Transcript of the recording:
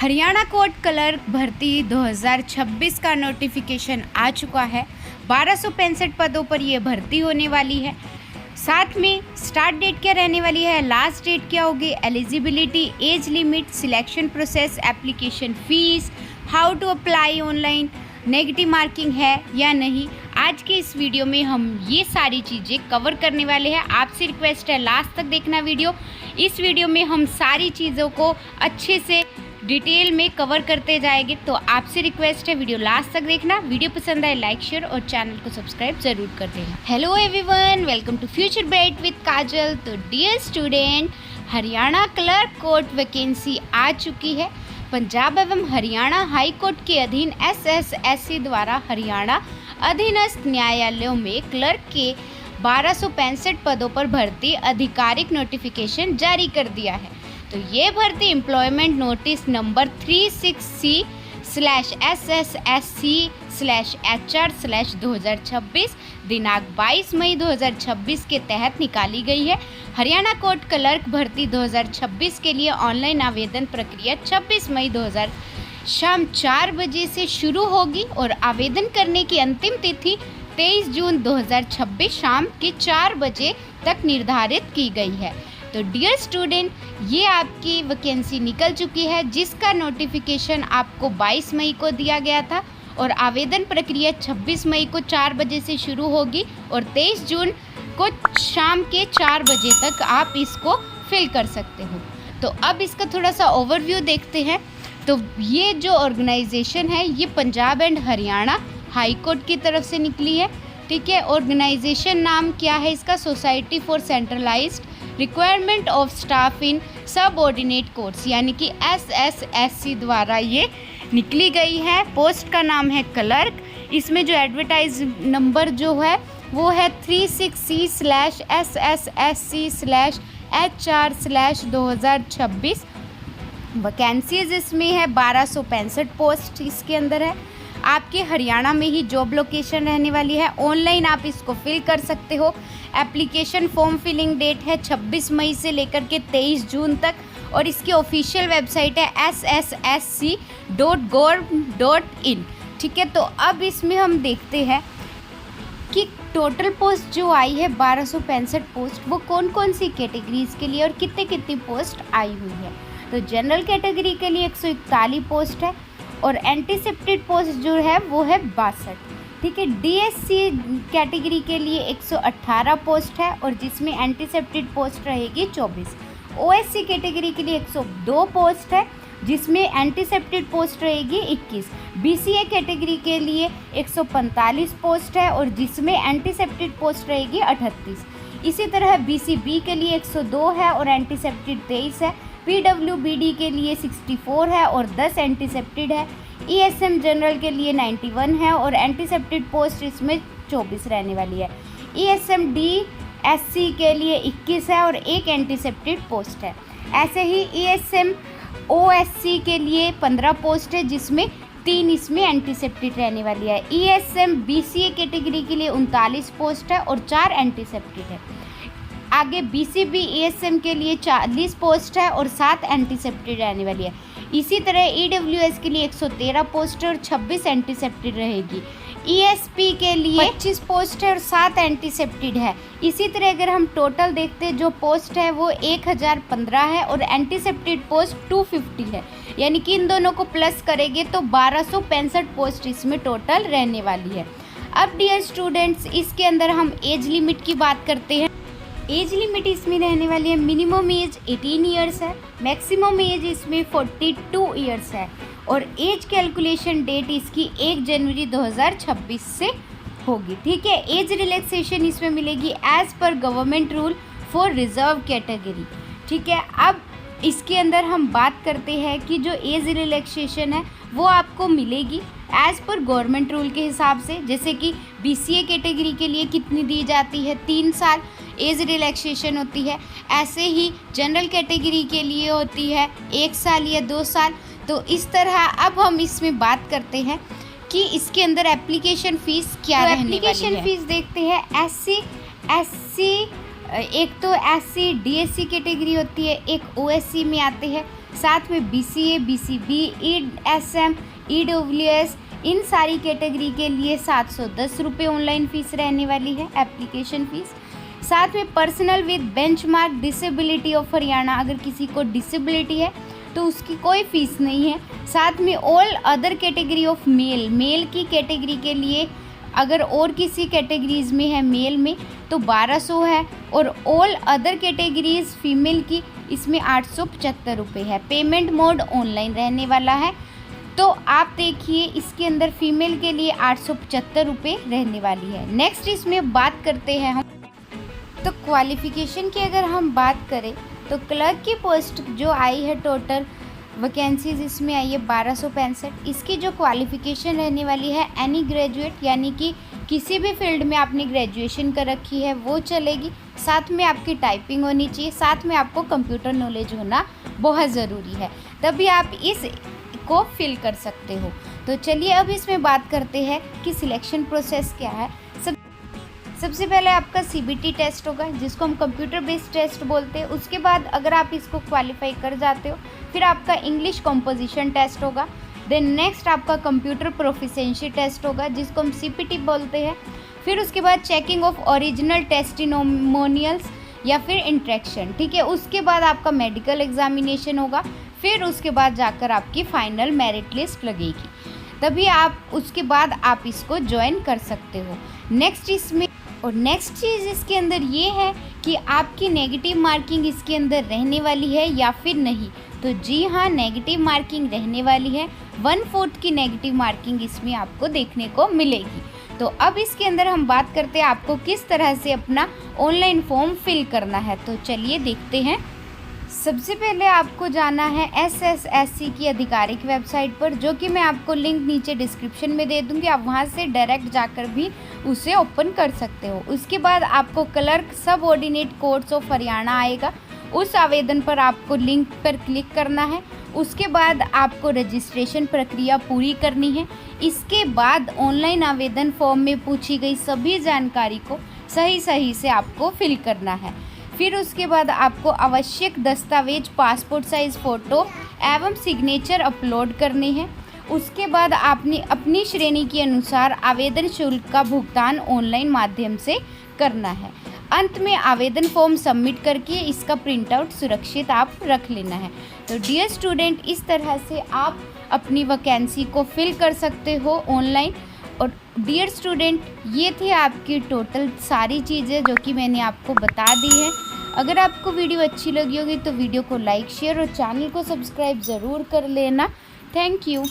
Haryana court clerk भर्ती 2026 का notification आ चुका है। 1265 पदों पर ये भर्ती होने वाली है। साथ में स्टार्ट डेट क्या रहने वाली है, लास्ट डेट क्या होगी, eligibility, age limit, selection process, application fee, how to apply online, negative marking है या नहीं। आज के इस वीडियो में हम ये सारी चीज़ें कवर करने वाले हैं। आपसे रिक्वेस्ट है लास्ट तक देखना वीडियो। इस वीडियो में हम सारी चीज़ों को अच्छे से डिटेल में कवर करते जाएंगे, तो आपसे रिक्वेस्ट है वीडियो लास्ट तक देखना। वीडियो पसंद आए लाइक शेयर और चैनल को सब्सक्राइब जरूर कर देना। Hello everyone, welcome to future bright with Kajal. तो dear student, Haryana clerk court vacancy आ चुकी है। पंजाब एवं हरियाणा हाई कोर्ट के अधीन SSSC द्वारा हरियाणा अधीनस्थ न्यायालयों में क्लर्क के 1265 पदों पर भर्ती आधिकारिक नोटिफिकेशन जारी कर दिया है। तो ये भर्ती एम्प्लॉयमेंट नोटिस नंबर 36C/SSSC/HR/2026 दिनांक 22 मई 2026 के तहत निकाली गई है। हरियाणा कोर्ट क्लर्क भर्ती 2026 के लिए ऑनलाइन आवेदन प्रक्रिया 26 मई 2000 शाम 4 बजे से शुरू होगी और आवेदन करने की अंतिम तिथि 23 जून 2026 शाम के 4 बजे तक निर्धारित की गई है। तो डियर स्टूडेंट, ये आपकी वैकेंसी निकल चुकी है, जिसका नोटिफिकेशन आपको 22 मई को दिया गया था और आवेदन प्रक्रिया 26 मई को 4 बजे से शुरू होगी और 23 जून को शाम के 4 बजे तक आप इसको फिल कर सकते हो। तो अब इसका थोड़ा सा ओवरव्यू देखते हैं। तो ये जो ऑर्गेनाइजेशन है ये Punjab and Haryana high court की तरफ से निकली है। ठीक है, ऑर्गेनाइजेशन नाम क्या है इसका, society for centralised requirement of staff in subordinate courts, यानी कि SSSC द्वारा ये निकली गई है। पोस्ट का नाम है क्लर्क। इसमें जो एडवर्टाइज नंबर जो है वो है 36C/SSSC/HR/2026। वैकेंसीज इसमें है 1265 पोस्ट इसके अंदर है। आपके हरियाणा में ही जॉब लोकेशन रहने वाली है। ऑनलाइन आप इसको फिल कर सकते हो। एप्लीकेशन फॉर्म फिलिंग डेट है 26 मई से लेकर के 23 जून तक और इसकी ऑफिशियल वेबसाइट है ssSC.gov.in। ठीक है, तो अब इसमें हम देखते हैं कि टोटल पोस्ट जो आई है 1265 पोस्ट, वो कौन कौन सी कैटेगरीज के लिए और कितनी कितनी पोस्ट आई हुई है। तो जनरल कैटेगरी के लिए 141 पोस्ट है और एंटीसेप्टेड पोस्ट जो है वो है 62। ठीक है, DSC कैटेगरी के लिए 118 पोस्ट है और जिसमें एंटीसेप्टेड पोस्ट रहेगी 24। OSC कैटेगरी के लिए 102 पोस्ट है जिसमें एंटीसेप्टेड पोस्ट रहेगी 21। BCA कैटेगरी के लिए 145 पोस्ट है और जिसमें एंटीसेप्टेड पोस्ट रहेगी 38। इसी तरह BCB के लिए 102 है और एंटीसेप्टेड 23 है। PWBD के लिए 64 है और 10 एंटीसेप्टेड है। ESM जनरल के लिए 91 है और एंटीसेप्टेड पोस्ट इसमें 24 रहने वाली है। ESM DSC के लिए 21 है और 1 एंटीसेप्टेड पोस्ट है। ऐसे ही ESM OSC के लिए 15 पोस्ट है जिसमें 3 इसमें एंटीसेप्टेड रहने वाली है। ESM BCA कैटेगरी के लिए 39 पोस्ट है और 4 एंटीसेप्टेड है। आगे BCB ESM के लिए 40 पोस्ट है और 7 एंटीसेप्टेड रहने वाली है। इसी तरह EWS के लिए 113 पोस्ट है और 26 एंटीसेप्टेड रहेगी। ESP के लिए 25 पोस्ट है और 7 एंटीसेप्टेड है। इसी तरह अगर हम टोटल देखते हैं जो पोस्ट है वो 1015 है और एंटीसेप्टेड पोस्ट 250 है, यानी कि इन दोनों को प्लस करेंगे तो 1265 पोस्ट इसमें टोटल रहने वाली है। अब डियर स्टूडेंट्स, इसके अंदर हम एज लिमिट की बात करते हैं। एज लिमिट इसमें रहने वाली है, मिनिमम एज 18 ईयर्स है, मैक्सिमम एज इसमें 42 ईयर्स है और एज कैलकुलेशन डेट इसकी 1 जनवरी 2026 से होगी। ठीक है, एज रिलैक्सेशन इसमें मिलेगी as per government rule for reserve category. ठीक है, अब इसके अंदर हम बात करते हैं कि जो एज रिलैक्सेशन है वो आपको मिलेगी एज़ पर गवर्नमेंट रूल के हिसाब से। जैसे कि BCA कैटेगरी के लिए कितनी दी जाती है, 3 साल एज रिलैक्सेशन होती है। ऐसे ही जनरल कैटेगरी के लिए होती है 1 साल या 2 साल। तो इस तरह अब हम इसमें बात करते हैं कि इसके अंदर एप्लीकेशन फ़ीस क्या रहने वाली है। एप्लीकेशन फ़ीस देखते हैं। SC एक तो SC DSC कैटेगरी होती है, एक OSC में आते हैं। साथ में BCA, BCB, ESM, EWS, इन सारी कैटेगरी के लिए 710 रुपये ऑनलाइन फ़ीस रहने वाली है, एप्लीकेशन फ़ीस। साथ में personal with benchmark disability of Haryana, अगर किसी को डिसेबिलिटी है तो उसकी कोई फ़ीस नहीं है। साथ में all other category of male की कैटेगरी के लिए अगर और किसी कैटेगरीज़ में है मेल में तो 1200 है, और ऑल अदर कैटेगरीज़ फीमेल की इसमें 875 रुपये है। पेमेंट मोड ऑनलाइन रहने वाला है। तो आप देखिए इसके अंदर फीमेल के लिए 875 रुपये रहने वाली है। नेक्स्ट इसमें बात करते हैं हम, तो क्वालिफ़िकेशन की अगर हम बात करें तो क्लर्क की पोस्ट जो आई है, टोटल वैकेंसीज इसमें आई है 1265। इसकी जो क्वालिफ़िकेशन रहने वाली है एनी ग्रेजुएट, यानी कि किसी भी फील्ड में आपने ग्रेजुएशन कर रखी है वो चलेगी। साथ में आपकी टाइपिंग होनी चाहिए, साथ में आपको कंप्यूटर नॉलेज होना बहुत ज़रूरी है, तभी आप इस को फिल कर सकते हो। तो चलिए अब इसमें बात करते हैं कि सिलेक्शन प्रोसेस क्या है। सबसे पहले आपका CBT टेस्ट होगा, जिसको हम कंप्यूटर बेस्ड टेस्ट बोलते हैं। उसके बाद अगर आप इसको क्वालिफाई कर जाते हो फिर आपका इंग्लिश कॉम्पोजिशन टेस्ट होगा। देन नेक्स्ट आपका कंप्यूटर प्रोफिशिएंसी टेस्ट होगा, जिसको हम CPT बोलते हैं। फिर उसके बाद चेकिंग ऑफ ओरिजिनल टेस्टिमोनियल्स या फिर इंट्रैक्शन, ठीक है। उसके बाद आपका मेडिकल एग्जामिनेशन होगा, फिर उसके बाद जाकर आपकी फाइनल मेरिट लिस्ट लगेगी, तभी आप उसके बाद आप इसको ज्वाइन कर सकते हो। नेक्स्ट चीज़ इसके अंदर ये है कि आपकी नेगेटिव मार्किंग इसके अंदर रहने वाली है या फिर नहीं। तो जी हाँ, नेगेटिव मार्किंग रहने वाली है। 1/4 की नेगेटिव मार्किंग इसमें आपको देखने को मिलेगी। तो अब इसके अंदर हम बात करते हैं आपको किस तरह से अपना ऑनलाइन फॉर्म फिल करना है। तो चलिए देखते हैं। सबसे पहले आपको जाना है SSSC की आधिकारिक वेबसाइट पर, जो कि मैं आपको लिंक नीचे डिस्क्रिप्शन में दे दूँगी। आप वहां से डायरेक्ट जाकर भी उसे ओपन कर सकते हो। उसके बाद आपको क्लर्क सब ऑर्डिनेट कोर्ट्स ऑफ हरियाणा आएगा, उस आवेदन पर आपको लिंक पर क्लिक करना है। उसके बाद आपको रजिस्ट्रेशन प्रक्रिया पूरी करनी है। इसके बाद ऑनलाइन आवेदन फॉर्म में पूछी गई सभी जानकारी को सही से आपको फिल करना है। फिर उसके बाद आपको आवश्यक दस्तावेज पासपोर्ट साइज़ फ़ोटो एवं सिग्नेचर अपलोड करने हैं। उसके बाद आपने अपनी श्रेणी के अनुसार आवेदन शुल्क का भुगतान ऑनलाइन माध्यम से करना है। अंत में आवेदन फॉर्म सबमिट करके इसका प्रिंट आउट सुरक्षित आप रख लेना है। तो डियर स्टूडेंट, इस तरह से आप अपनी वैकेंसी को फिल कर सकते हो ऑनलाइन। और डियर स्टूडेंट, ये थी आपकी टोटल सारी चीज़ें जो कि मैंने आपको बता दी है। अगर आपको वीडियो अच्छी लगी होगी तो वीडियो को लाइक, शेयर और चैनल को सब्सक्राइब ज़रूर कर लेना। Thank you.